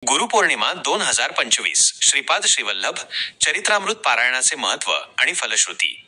गुरुपौर्णिमा 2025 श्रीपाद श्रीवल्लभ चरित्रामृत पारायणाचे महत्त्व आणि फलश्रुती.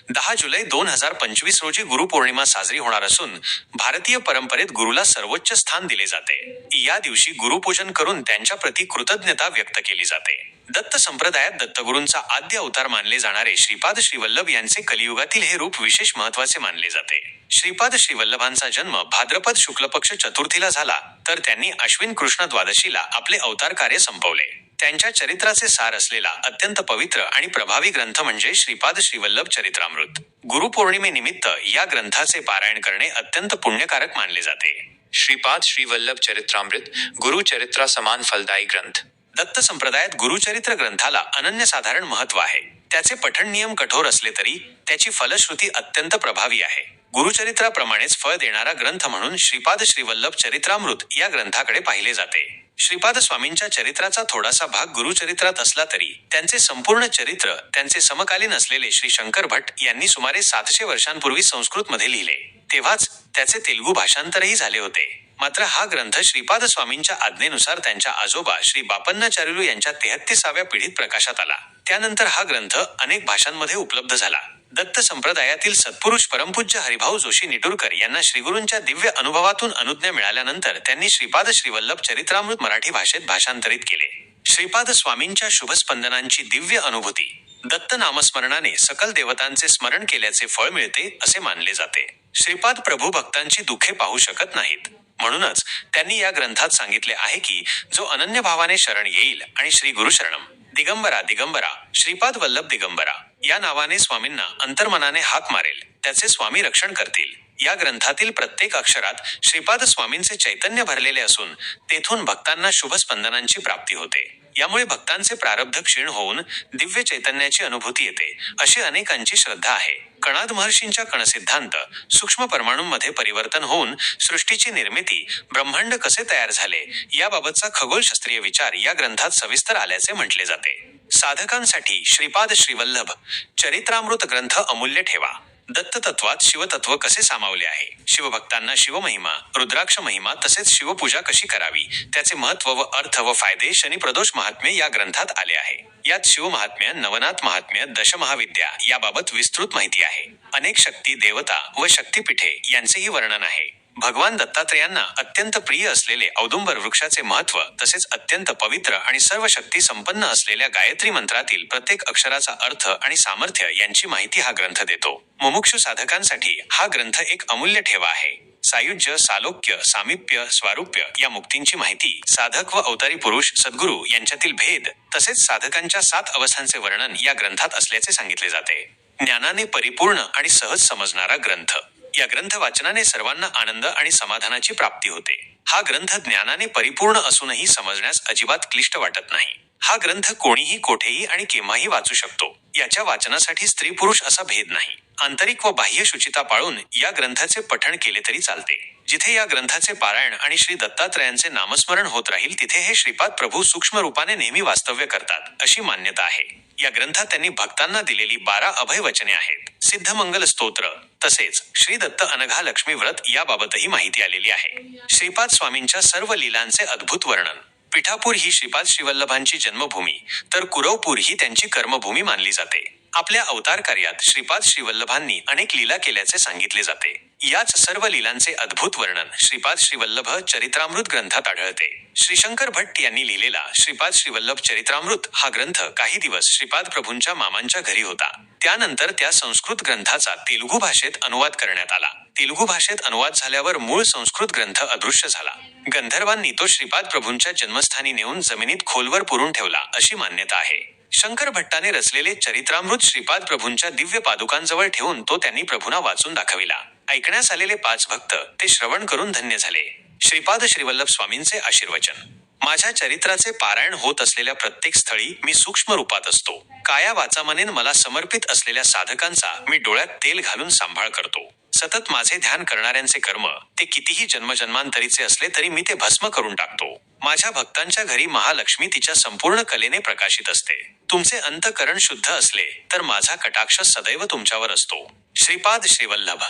10 जुलै 2025 रोजी गुरुपौर्णिमा साजरी होणार असून भारतीय परंपरेत गुरुला सर्वोच्च स्थान दिले जाते. या दिवशी गुरुपूजन करून त्यांच्या प्रती कृतज्ञता व्यक्त केली जाते. दत्त संप्रदायात दत्तगुरूंचा आद्य अवतार मानले जाणारे श्रीपाद श्रीवल्लभ यांचे कलियुगातील हे रूप विशेष महत्त्वाचे मानले जाते. श्रीपाद श्रीवल्लभांचा जन्म भाद्रपद शुक्ल पक्ष चतुर्थीला झाला, तर त्यांनी अश्विन कृष्ण द्वादशीला आपले अवतार कार्य संपवले. त्यांच्या चरित्राचे सार असलेला अत्यंत पवित्र आणि प्रभावी ग्रंथ म्हणजे श्रीपाद श्रीवल्लभ चरित्रामृत. गुरुपौर्णिमेनिमित्त या ग्रंथाचे पारायण करणे अत्यंत पुण्यकारक मानले जाते. श्रीपाद श्रीवल्लभ चरित्रामृत गुरुचरित्रा समान फलदायी ग्रंथ. दत्त संप्रदायात गुरुचरित्र ग्रंथाला अनन्यसाधारण महत्त्व आहे. त्याचे पठण नियम कठोर असले तरी त्याची फलश्रुती अत्यंत प्रभावी आहे. गुरुचरित्राप्रमाणेच फळ देणारा ग्रंथ म्हणून श्रीपाद श्रीवल्लभ चरित्रामृत या ग्रंथाकडे पाहिले जाते. श्रीपाद स्वामींच्या चरित्राचा थोडासा भाग गुरुचरित्रात असला तरी त्यांचे संपूर्ण चरित्र त्यांचे समकालीन असलेले श्री शंकर भट्ट यांनी सुमारे 700 वर्षांपूर्वी संस्कृतमध्ये लिहिले. तेव्हाच त्याचे तेलुगू भाषांतरही झाले होते. मात्र हा ग्रंथ श्रीपाद स्वामींच्या आज्ञेनुसार त्यांच्या आजोबा श्री बापन्नाचार्युलू यांच्या 33व्या पिढीत प्रकाशात आला. त्यानंतर हा ग्रंथ अनेक भाषांमध्ये उपलब्ध झाला. दत्त संप्रदायातील सत्पुरुष परमपूज्य हरिभाऊ जोशी निटुरकर यांना श्रीगुरूंच्या दिव्य अनुभवातून अनुज्ञा मिळाल्यानंतर त्यांनी श्रीपाद श्रीवल्लभ चरित्रामृत मराठी भाषेत भाषांतरित केले. श्रीपाद स्वामींच्या शुभस्पंदनांची दिव्य अनुभूती. दत्त नामस्मरणाने सकल देवतांचे स्मरण केल्याचे फळ मिळते असे मानले जाते. श्रीपाद प्रभू भक्तांची दुःखे पाहू शकत नाहीत. म्हणूनच त्यांनी या ग्रंथात सांगितले आहे की जो अनन्य भावाने शरण येईल आणि श्री गुरु शरणम दिगंबरा दिगंबरा श्रीपाद वल्लभ दिगंबरा या नावाने स्वामींना अंतर्मनाने हाक मारेल, त्याचे स्वामी रक्षण करतील. या ग्रंथातील प्रत्येक अक्षरात श्रीपाद स्वामींचे चैतन्य भरलेले असून तेथून भक्तांना शुभस्पंदनांची प्राप्ती होते. यामुळे भक्तांचे प्रारब्ध क्षीण होऊन दिव्य चैतन्याची अनुभूती येते, अशी अनेकांची श्रद्धा आहे. कणाद महर्षींच्या कणसिद्धांत सूक्ष्म परमाणूंमध्ये परिवर्तन होऊन सृष्टीची निर्मिती, ब्रह्मांड कसे तयार झाले याबाबतचा खगोलशास्त्रीय विचार या ग्रंथात सविस्तर आल्याचे म्हटले जाते. साधकांसाठी श्रीपाद श्रीवल्लभ चरित्रामृत ग्रंथ अमूल्य ठेवा. दत्ततत्वात शिवतत्व कसे सामावले आहे, शिवभक्तांना शिवमहिमा, रुद्राक्ष महिमा तसेच शिवपूजा कशी करावी, त्याचे महत्त्व व अर्थ व फायदे शनिप्रदोष महात्म्य या ग्रंथात आले आहे. यात शिवमहात्म्य, नवनाथ महात्म्य, दशमहाविद्या याबाबत विस्तृत माहिती आहे. अनेक शक्ती, देवता व शक्तिपीठे यांचेही वर्णन आहे. भगवान दत्तात्रेयांना अत्यंत प्रिय असलेले औदुंबर वृक्षाचे महत्त्व तसेच अत्यंत पवित्र आणि सर्व शक्ती संपन्न असलेल्या गायत्री मंत्रातील प्रत्येक अक्षराचा अर्थ आणि सामर्थ्य यांची माहिती हा ग्रंथ देतो. मुमुक्षु साधकांसाठी हा ग्रंथ एक अमूल्य ठेवा आहे. सायुज्य, सालोक्य, सामिप्य, स्वारूप्य या मुक्तींची माहिती, साधक व अवतारी पुरुष सद्गुरू यांच्यातील भेद तसेच साधकांच्या 7 अवस्थांचे वर्णन या ग्रंथात असल्याचे सांगितले जाते. ज्ञानाने परिपूर्ण आणि सहज समजणारा ग्रंथ. या ग्रंथ वाचनाने सर्वांना आनंद आणि समाधानाची प्राप्ती होते. हा ग्रंथ ज्ञानाने परिपूर्ण असूनही समजण्यास अजिबात क्लिष्ट वाटत नाही. हा ग्रंथ कोणीही कोठेही आणि केव्हाही वाचू शकतो. याच्या वाचनासाठी स्त्री पुरुष असा भेद नाही. आंतरिक व बाह्य शुचिता पाळून या ग्रंथाचे पठण केले तरी चालते. जिथे या ग्रंथाचे पारायण आणि श्री दत्तात्रयांचे नामस्मरण होत राहील तिथे हे श्रीपाद प्रभू सूक्ष्म रूपाने नेहमी वास्तव्य करतात, अशी मान्यता आहे. या ग्रंथात त्यांनी भक्तांना दिलेली 12 अभय वचने आहेत. सिद्धमंगल स्तोत्र तसेच श्री दत्त अनघा लक्ष्मी व्रत याबाबतही माहिती आलेली आहे. श्रीपाद स्वामींच्या सर्व लीलांचे अद्भुत वर्णन. पिठापूर ही श्रीपाद श्रीवल्लभांची जन्मभूमी तर कुरवपूर ही त्यांची कर्मभूमी मानली जाते. आपल्या अवतार कार्यात श्रीपाद श्रीवल्लभांनी अनेक लीला केल्याचे सांगितले जाते. याच सर्व लीलांचे अद्भुत वर्णन श्रीपाद श्रीवल्लभ चरित्रामृत ग्रंथात आढळते. श्रीशंकर भट्ट यांनी लिहिलेला श्रीपाद श्रीवल्लभ चरित्रामृत हा ग्रंथ काही दिवस श्रीपाद प्रभूंच्या मामांच्या घरी होता. त्यानंतर त्या संस्कृत ग्रंथाचा तेलुगू भाषेत अनुवाद करण्यात आला. तेलुगू भाषेत अनुवाद झाल्यावर मूळ संस्कृत ग्रंथ अदृश्य झाला. गंधर्वांनी तो श्रीपाद प्रभूंच्या जन्मस्थानी नेऊन जमिनीत खोलवर पुरून ठेवला, अशी मान्यता आहे. शंकर भट्टाने रचलेले चरित्रामृत श्रीपाद प्रभूंच्या दिव्य पादुकांजवळ ठेवून तो त्यांनी प्रभूंना वाचून दाखविला. ऐकण्यास आलेले 5 भक्त ते श्रवण करून धन्य झाले. श्रीपाद श्रीवल्लभ स्वामींचे आशीर्वचन. माझ्या चरित्राचे पारायण होत असलेल्या प्रत्येक स्थळी मी सूक्ष्म रूपात असतो. काया वाचा मनेन मला समर्पित असलेल्या साधकांचा मी डोळ्यात तेल घालून सांभाळ करतो. सतत माझे ध्यान करणाऱ्यांचे कर्म ते कितीही जन्मजन्मांतरीचे असले तरी मी ते भस्म करून टाकतो. माझ्या भक्तांच्या घरी महालक्ष्मी तिच्या संपूर्ण कलेने प्रकाशित असते. तुमचे अंतःकरण शुद्ध असले तर माझा कटाक्ष सदैव तुमच्यावर असतो. श्रीपाद श्रीवल्लभ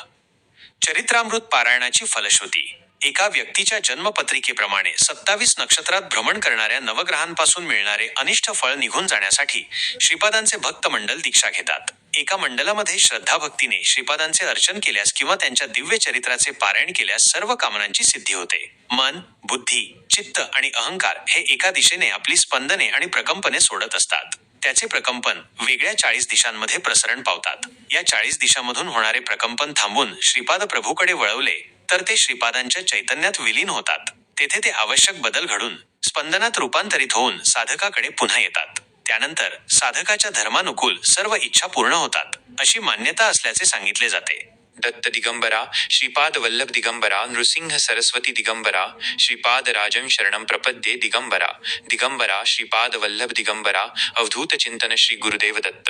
चरित्रामृत पारायणाची फलश्रुती. एका व्यक्तीच्या जन्मपत्रिकेप्रमाणे 27 नक्षत्रात भ्रमण करणाऱ्या नवग्रहांपासून मिळणारे अनिष्ट फळ निघून जाण्यासाठी श्रीपादांचे भक्त मंडल दीक्षा घेतात. एका मंडलामध्ये श्रद्धाभक्तीने श्रीपादांचे अर्चन केल्यास किंवा त्यांच्या दिव्य चरित्राचे पारायण केल्यास सर्व कामनांची सिद्धी होते. मन, बुद्धी, चित्त आणि अहंकार हे एका दिशेने आपली स्पंदने आणि प्रकंपने सोडत असतात. त्याचे प्रकंपन वेगळ्या 40 दिशांमध्ये प्रसरण पावतात. या 40 दिशांमधून होणारे प्रकंपन थांबून श्रीपाद प्रभूकडे वळवले तर ते श्रीपादांच्या चैतन्यात विलीन होतात. तेथे ते आवश्यक बदल घडून स्पंदनात रूपांतरित होऊन साधकाकडे पुन्हा येतात. त्यानंतर साधकाच्या धर्मानुकूल सर्व इच्छा पूर्ण होतात, अशी मान्यता असल्याचे सांगितले जाते. दत्त दिगंबरा, श्रीपाद वल्लभ दिगंबरा, नृसिंह सरस्वती दिगंबरा, श्रीपाद राजन शरणम प्रपद्ये दिगंबरा, दिगंबरा श्रीपाद वल्लभ दिगंबरा, अवधूत चिंतन श्री गुरुदेव दत्त.